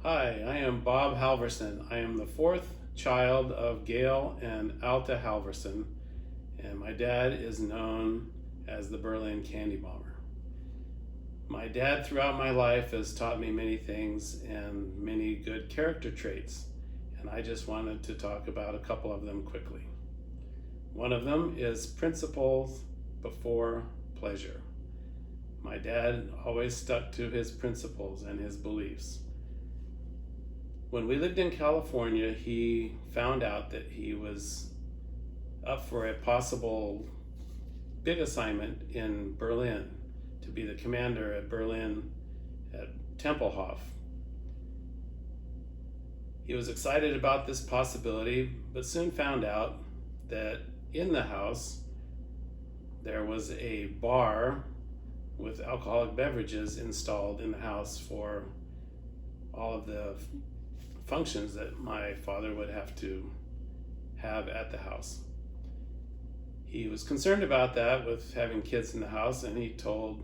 Hi, I am Bob Halvorsen. I am the fourth child of Gail and Alta Halvorsen, and my dad is known as the Berlin Candy Bomber. My dad throughout my life has taught me many things and many good character traits, and I just wanted to talk about a couple of them quickly. One of them is principles before pleasure. My dad always stuck to his principles and his beliefs. When we lived in California, he found out that he was up for a possible big assignment in Berlin to be the commander at Berlin at Tempelhof. He was excited about this possibility, but soon found out that in the house there was a bar with alcoholic beverages installed in the house for all of the functions that my father would have to have at the house. He was concerned about that with having kids in the house, and he told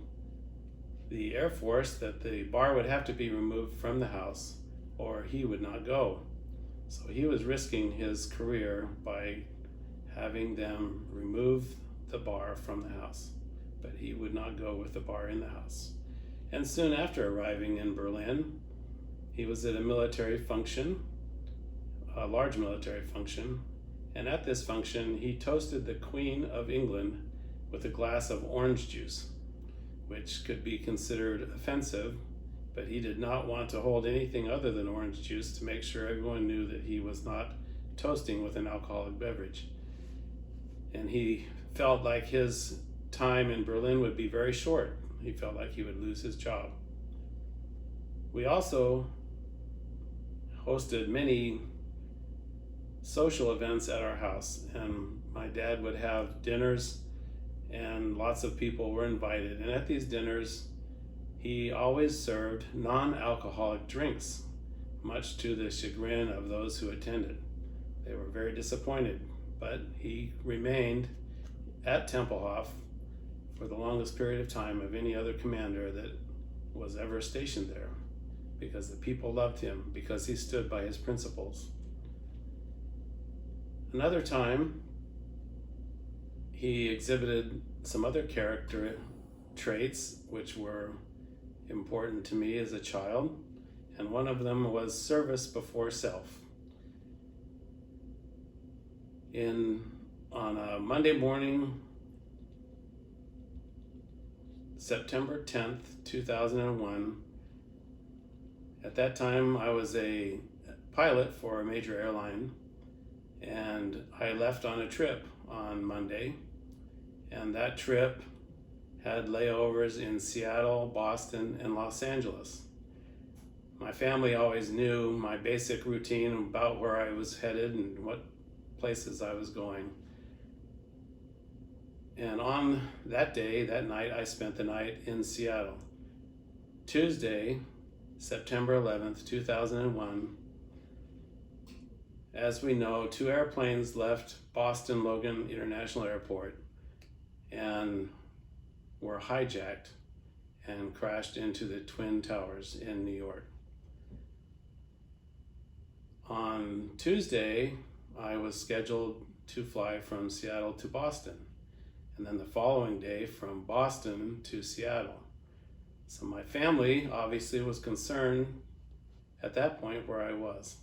the Air Force that the bar would have to be removed from the house or he would not go. So he was risking his career by having them remove the bar from the house, but he would not go with the bar in the house. And soon after arriving in Berlin, he was at a military function, a large military function, and at this function he toasted the Queen of England with a glass of orange juice, which could be considered offensive, but he did not want to hold anything other than orange juice to make sure everyone knew that he was not toasting with an alcoholic beverage. And he felt like his time in Berlin would be very short. He felt like he would lose his job. We also hosted many social events at our house, and my dad would have dinners and lots of people were invited, and at these dinners he always served non-alcoholic drinks, much to the chagrin of those who attended. They were very disappointed, but he remained at Tempelhof for the longest period of time of any other commander that was ever stationed there, because the people loved him, because he stood by his principles. Another time, he exhibited some other character traits which were important to me as a child, and one of them was service before self. On a Monday morning, September 10th, 2001, at that time, I was a pilot for a major airline, and I left on a trip on Monday, and that trip had layovers in Seattle, Boston, and Los Angeles. My family always knew my basic routine about where I was headed and what places I was going. And on that day, that night, I spent the night in Seattle. Tuesday, September 11th, 2001, as we know, 2 airplanes left Boston Logan International Airport and were hijacked and crashed into the Twin Towers in New York. On Tuesday, I was scheduled to fly from Seattle to Boston, and then the following day from Boston to Seattle. So my family obviously was concerned at that point where I was.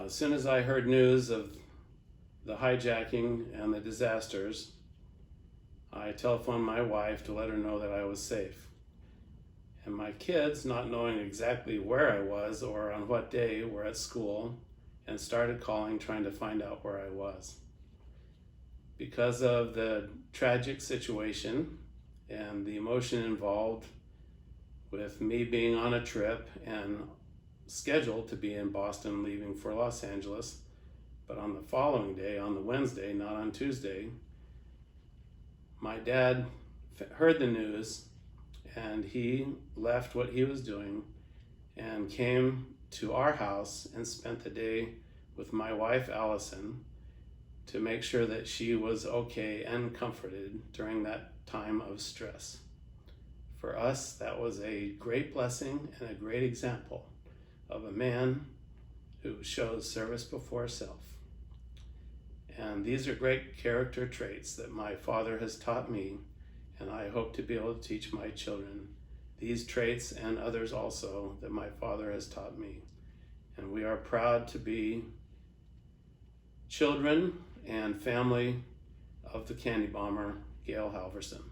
As soon as I heard news of the hijacking and the disasters, I telephoned my wife to let her know that I was safe. And my kids, not knowing exactly where I was or on what day, were at school and started calling trying to find out where I was. Because of the tragic situation and the emotion involved with me being on a trip and scheduled to be in Boston leaving for Los Angeles, but on the following day, on the Wednesday, not on Tuesday, my dad heard the news and he left what he was doing and came to our house and spent the day with my wife Allison to make sure that she was okay and comforted during that time of stress For us, that was a great blessing and a great example of a man who shows service before self. And these are great character traits that my father has taught me, and I hope to be able to teach my children these traits and others also that my father has taught me. And we are proud to be children and family of the candy bomber, Gail Halvorsen.